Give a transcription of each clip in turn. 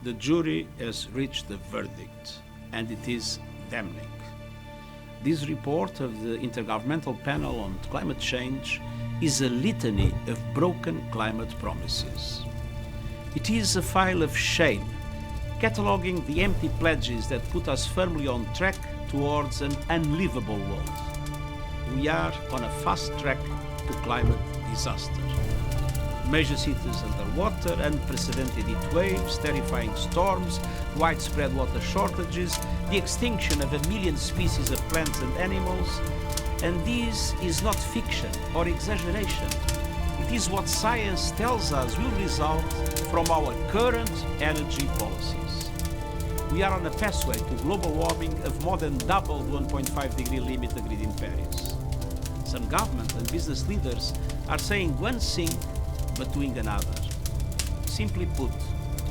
The jury has reached the verdict, and it is damning. This report of the Intergovernmental Panel on Climate Change is a litany of broken climate promises. It is a file of shame, cataloguing the empty pledges that put us firmly on track towards an unlivable world. We are on a fast track to climate disaster. Major cities underwater, unprecedented heat waves, terrifying storms, widespread water shortages, the extinction of 1 million species of plants and animals. And this is not fiction or exaggeration. It is what science tells us will result from our current energy policies. We are on a pathway to global warming of more than double the 1.5 degree limit agreed in Paris. Some government and business leaders are saying one thing but doing another. Simply put,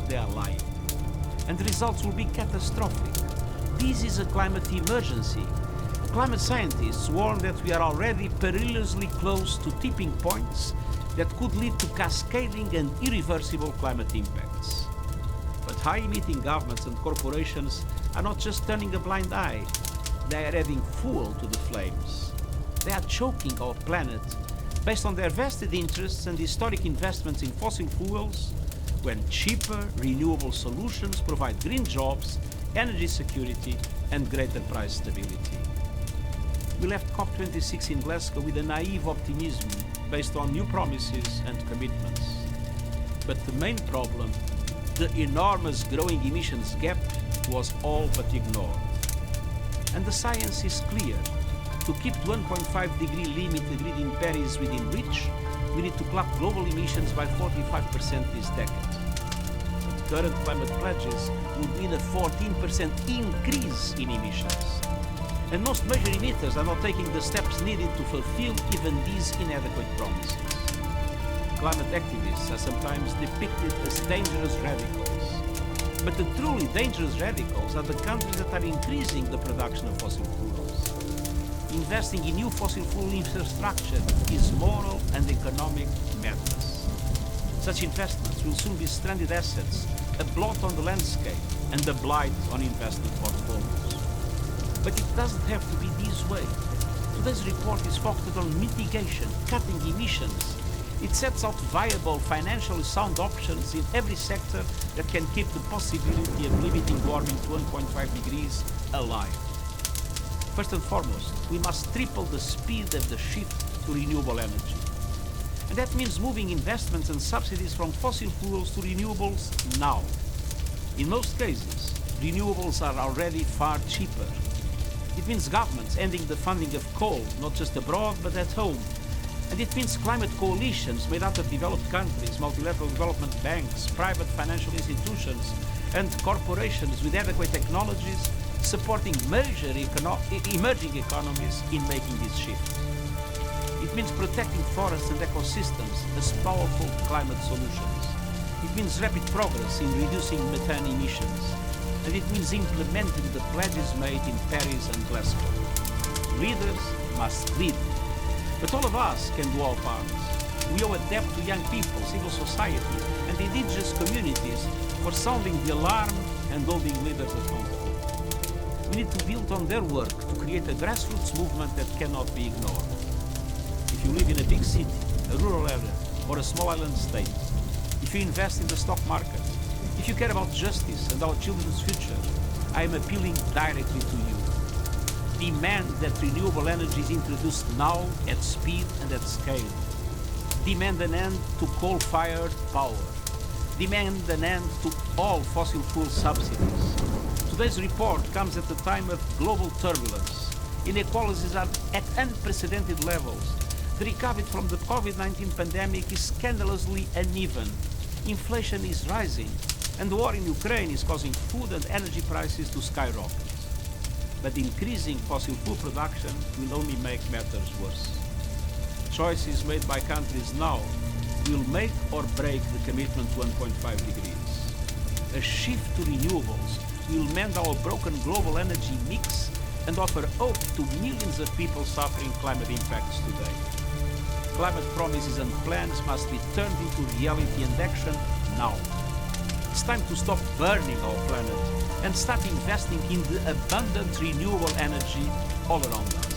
they are lying. And the results will be catastrophic. This is a climate emergency. Climate scientists warn that we are already perilously close to tipping points that could lead to cascading and irreversible climate impacts. But high-emitting governments and corporations are not just turning a blind eye, they are adding fuel to the flames. They are choking our planet based on their vested interests and historic investments in fossil fuels, when cheaper, renewable solutions provide green jobs, energy security, and greater price stability. We left COP26 in Glasgow with a naive optimism based on new promises and commitments. But the main problem, the enormous growing emissions gap, was all but ignored. And the science is clear. To keep the 1.5 degree limit agreed in Paris within reach, we need to cut global emissions by 45% this decade. But current climate pledges would mean a 14% increase in emissions. And most major emitters are not taking the steps needed to fulfill even these inadequate promises. Climate activists are sometimes depicted as dangerous radicals. But the truly dangerous radicals are the countries that are increasing the production of fossil fuels. Investing in new fossil fuel infrastructure is moral and economic madness. Such investments will soon be stranded assets, a blot on the landscape, and a blight on investment portfolios. But it doesn't have to be this way. Today's report is focused on mitigation, cutting emissions. It sets out viable, financially sound options in every sector that can keep the possibility of limiting warming to 1.5 degrees alive. First and foremost, we must triple the speed of the shift to renewable energy. And that means moving investments and subsidies from fossil fuels to renewables now. In most cases, renewables are already far cheaper. It means governments ending the funding of coal, not just abroad, but at home. And it means climate coalitions made up of developed countries, multilateral development banks, private financial institutions, and corporations with adequate technologies supporting major emerging economies in making this shift. It means protecting forests and ecosystems as powerful climate solutions. It means rapid progress in reducing methane emissions. And it means implementing the pledges made in Paris and Glasgow. Leaders must lead. But all of us can do our part. We owe a debt to young people, civil society, and indigenous communities for sounding the alarm and holding leaders accountable. We need to build on their work to create a grassroots movement that cannot be ignored. If you live in a big city, a rural area, or a small island state, if you invest in the stock market, if you care about justice and our children's future, I am appealing directly to you. Demand that renewable energy is introduced now at speed and at scale. Demand an end to coal-fired power. Demand an end to all fossil fuel subsidies. Today's report comes at a time of global turbulence. Inequalities are at unprecedented levels. The recovery from the COVID-19 pandemic is scandalously uneven. Inflation is rising, and the war in Ukraine is causing food and energy prices to skyrocket. But increasing fossil fuel production will only make matters worse. Choices made by countries now will make or break the commitment to 1.5 degrees. A shift to renewables will mend our broken global energy mix and offer hope to millions of people suffering climate impacts today. Climate promises and plans must be turned into reality and action now. It's time to stop burning our planet and start investing in the abundant renewable energy all around us.